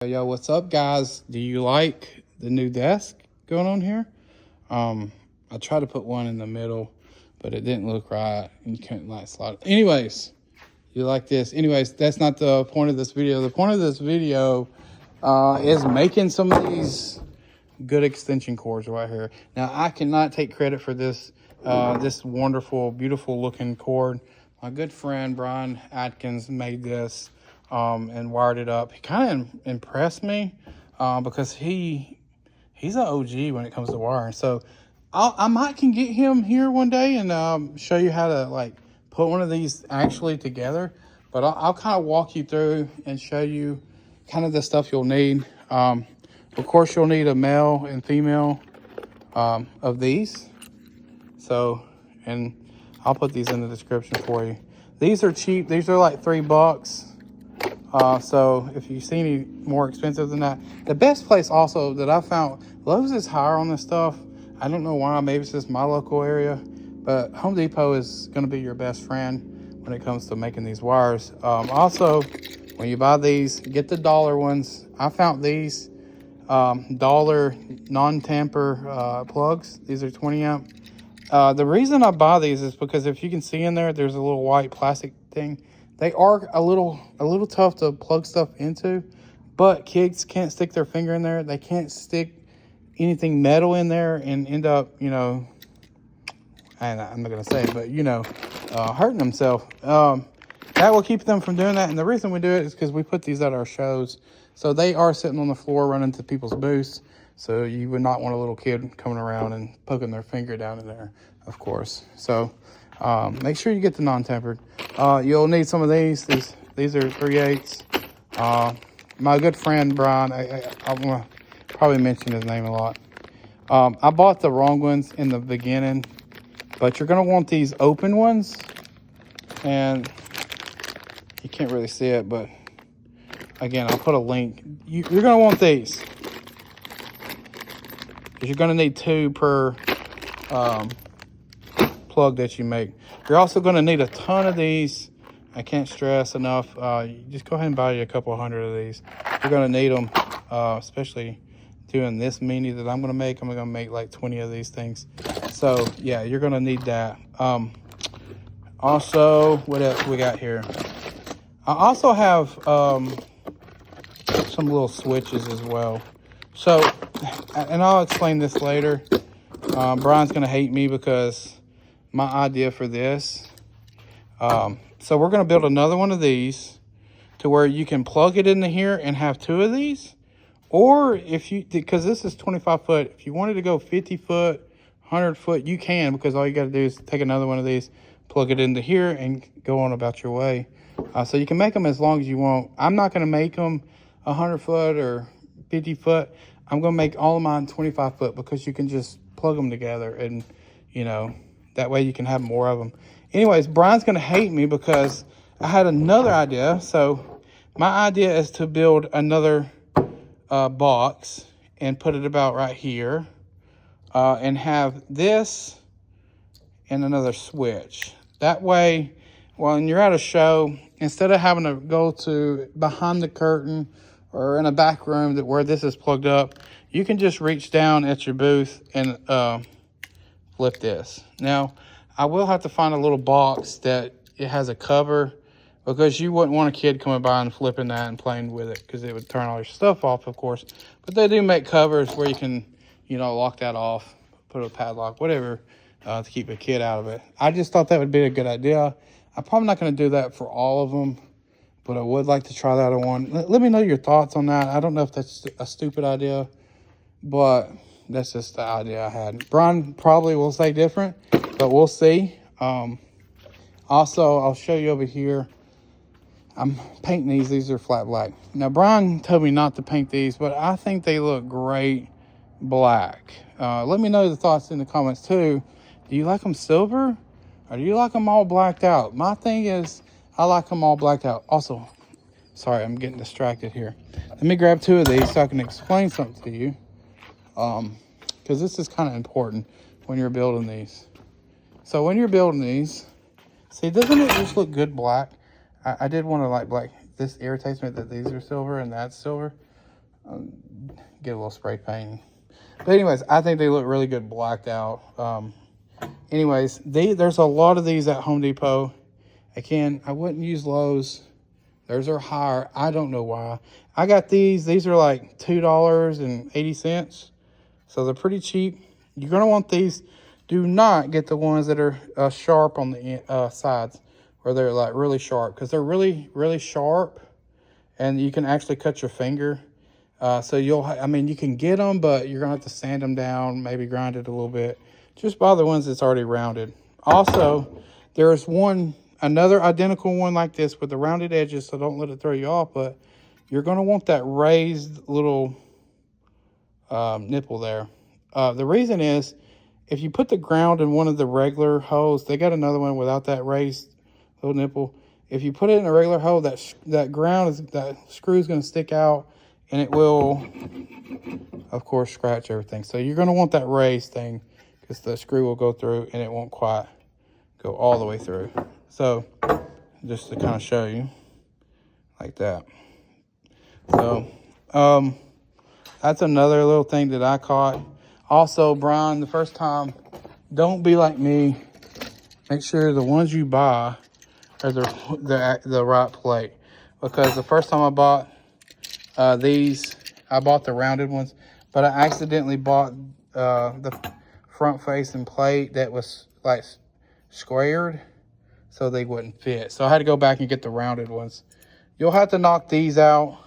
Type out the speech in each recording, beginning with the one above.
Yo, what's up, guys? Do you like the new desk going on here? I tried to put one in the middle, but it didn't look right. And you couldn't like slide it. Anyways, you like this? Anyways, that's not the point of this video. The point of this video is making some of these good extension cords right here. Now, I cannot take credit for this this wonderful, beautiful looking cord. My good friend Brian Atkins made this and wired it up. He kind of impressed me because he's an OG when it comes to wiring. So I might can get him here one day and show you how to like put one of these actually together. But I'll kind of walk you through and show you kind of the stuff you'll need. Of course, you'll need a male and female of these. So, and I'll put these in the description for you. These are cheap. These are like $3. So if you see any more expensive than that, the best place also that I found, Lowe's is higher on this stuff. I don't know why, maybe it's just my local area, but Home Depot is going to be your best friend when it comes to making these wires. Also, when you buy these, get the dollar ones. I found these dollar non-tamper plugs. These are 20 amp. The reason I buy these is because if you can see in there, there's a little white plastic thing. They are a little tough to plug stuff into, but kids can't stick their finger in there. They can't stick anything metal in there and end up, you know, and I'm not gonna say it, but you know, hurting themselves. That will keep them from doing that. And the reason we do it is because we put these at our shows. So they are sitting on the floor running to people's booths. So you would not want a little kid coming around and poking their finger down in there, of course. So make sure you get the non-tempered. You'll need some of these. These are 3/8. My good friend Brian, I want to probably mention his name a lot. I bought the wrong ones in the beginning, but you're going to want these open ones. And you can't really see it, but again, I'll put a link. You're going to want these. Because you're going to need 2 per plug that you make. You're also going to need a ton of these. I can't stress enough. Just go ahead and buy you a couple hundred of these. You're going to need them, especially doing this mini that I'm going to make. I'm going to make like 20 of these things. So, yeah, you're going to need that. Also, what else we got here? I also have some little switches as well. So, and I'll explain this later. Brian's going to hate me because my idea for this. So we're going to build another one of these to where you can plug it into here and have 2 of these. Or if you, because this is 25 foot, if you wanted to go 50 foot, 100 foot, you can, because all you got to do is take another one of these, plug it into here and go on about your way. So you can make them as long as you want. I'm not going to make them 100 foot or 50 foot. I'm going to make all of mine 25 foot because you can just plug them together and, you know, that way you can have more of them. Anyways, Brian's going to hate me because I had another idea. So my idea is to build another box and put it about right here and have this and another switch. That way, when you're at a show, instead of having to go to behind the curtain or in a back room where this is plugged up, you can just reach down at your booth and flip this. Now, I will have to find a little box that it has a cover because you wouldn't want a kid coming by and flipping that and playing with it because it would turn all your stuff off, of course. But they do make covers where you can, you know, lock that off, put a padlock, whatever, to keep a kid out of it. I just thought that would be a good idea. I'm probably not going to do that for all of them, but I would like to try that on one. Let me know your thoughts on that. I don't know if that's a stupid idea, but that's just the idea I had. Brian probably will say different, but we'll see. Also, I'll show you over here. I'm painting these. These are flat black. Now, Brian told me not to paint these, but I think they look great black. Let me know the thoughts in the comments, too. Do you like them silver? Or do you like them all blacked out? My thing is, I like them all blacked out. Also, sorry, I'm getting distracted here. Let me grab 2 of these so I can explain something to you. Because this is kind of important when you're building these. So when you're building these, see, doesn't it just look good black? I did want to like black. This irritates me that these are silver and that's silver. get a little spray paint. But anyways, I think they look really good blacked out. Anyways, there's a lot of these at Home Depot. Again, I wouldn't use Lowe's. Theirs are higher. I don't know why. I got these. These are like $2.80. So they're pretty cheap. You're going to want these. Do not get the ones that are sharp on the sides, where they're like really sharp, because they're really, really sharp, and you can actually cut your finger. So you can get them, but you're going to have to sand them down, maybe grind it a little bit. Just buy the ones that's already rounded. Also, there's another identical one like this with the rounded edges, so don't let it throw you off, but you're going to want that raised little nipple there. The reason is, if you put the ground in one of the regular holes, they got another one without that raised little nipple. If you put it in a regular hole, that screw is going to stick out, and it will, of course, scratch everything. So you're going to want that raised thing, because the screw will go through and it won't quite go all the way through. So just to kind of show you, like that. So that's another little thing that I caught. Also, Brian, the first time, don't be like me. Make sure the ones you buy are the right plate. Because the first time I bought these, I bought the rounded ones, but I accidentally bought the front facing plate that was like squared, so they wouldn't fit. So I had to go back and get the rounded ones. You'll have to knock these out.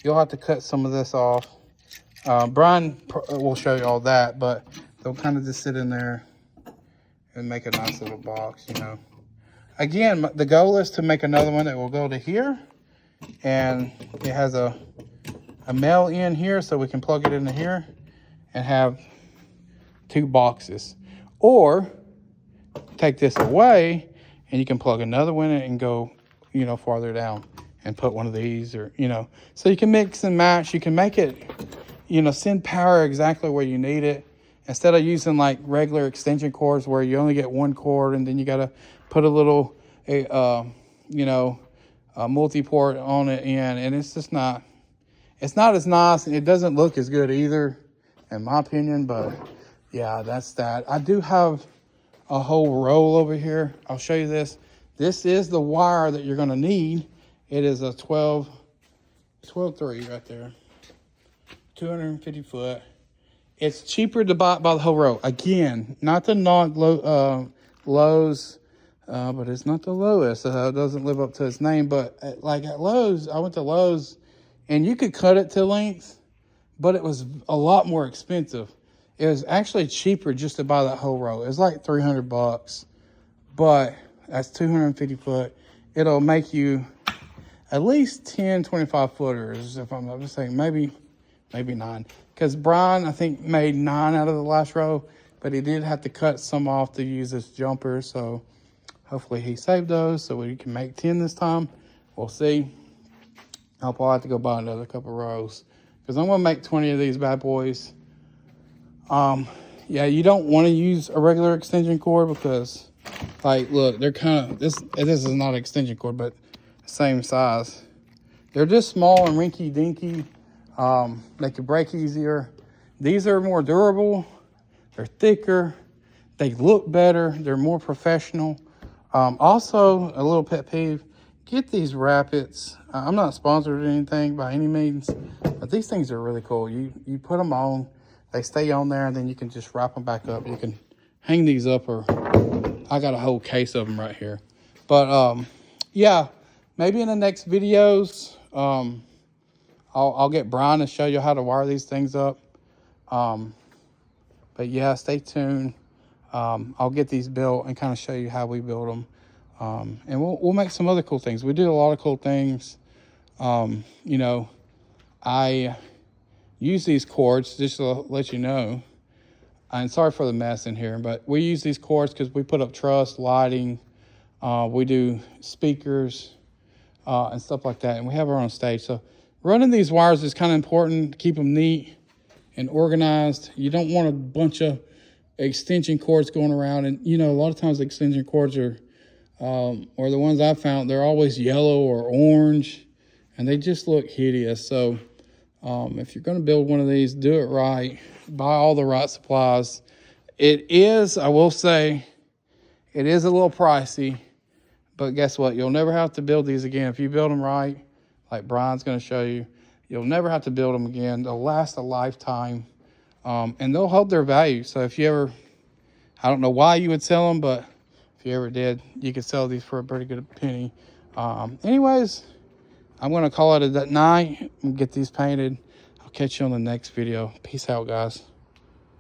You'll have to cut some of this off. Brian will show you all that, but they'll kind of just sit in there and make a nice little box, Again, the goal is to make another one that will go to here, and it has a male in here, so we can plug it into here and have 2 boxes. Or take this away and you can plug another one in and go, farther down and put one of these, or, so you can mix and match. You can make it, send power exactly where you need it, instead of using like regular extension cords where you only get one cord, and then you got to put a little, a multi-port on it in, and it's just not, it's not as nice, and it doesn't look as good either, in my opinion. But yeah, that's that. I do have a whole roll over here. I'll show you this. This is the wire that you're going to need. It is a 12-3 right there. 250 foot. It's cheaper to buy by the whole row. Again, not the Lowe's, but it's not the lowest. It doesn't live up to its name. But like at Lowe's, I went to Lowe's, and you could cut it to length, but it was a lot more expensive. It was actually cheaper just to buy that whole row. It was like $300, but that's 250 foot. It'll make you at least 10, 25 footers, if I'm not mistaken, maybe 9. Because Brian, I think, made 9 out of the last row, but he did have to cut some off to use this jumper. So hopefully he saved those so we can make 10 this time. We'll see. I'll probably have to go buy another couple rows, because I'm going to make 20 of these bad boys. Yeah, you don't want to use a regular extension cord, because, like, look, they're kind of, this is not an extension cord, but same size. They're just small and rinky dinky. They can break easier. These are more durable. They're thicker. They look better. They're more professional. Also, a little pet peeve, get these Rapids. I'm not sponsored or anything by any means, but these things are really cool. You put them on, they stay on there, and then you can just wrap them back up. You can hang these up, or I got a whole case of them right here. But yeah, maybe in the next videos, I'll get Brian to show you how to wire these things up. But yeah, stay tuned. I'll get these built and kind of show you how we build them. And we'll make some other cool things. We do a lot of cool things. I use these cords, just to let you know. And sorry for the mess in here, but we use these cords because we put up truss, lighting. We do speakers and stuff like that. And we have our own stage. So running these wires is kind of important to keep them neat and organized. You don't want a bunch of extension cords going around. And, a lot of times the extension cords are, or the ones I found, they're always yellow or orange, and they just look hideous. So If you're going to build one of these, do it right. Buy all the right supplies. It is, I will say, it is a little pricey, but guess what? You'll never have to build these again. If you build them right, like Brian's going to show you, you'll never have to build them again. They'll last a lifetime, and they'll hold their value. So if you ever, I don't know why you would sell them, but if you ever did, you could sell these for a pretty good penny. Anyways, I'm going to call it a night and get these painted. I'll catch you on the next video. Peace out, guys.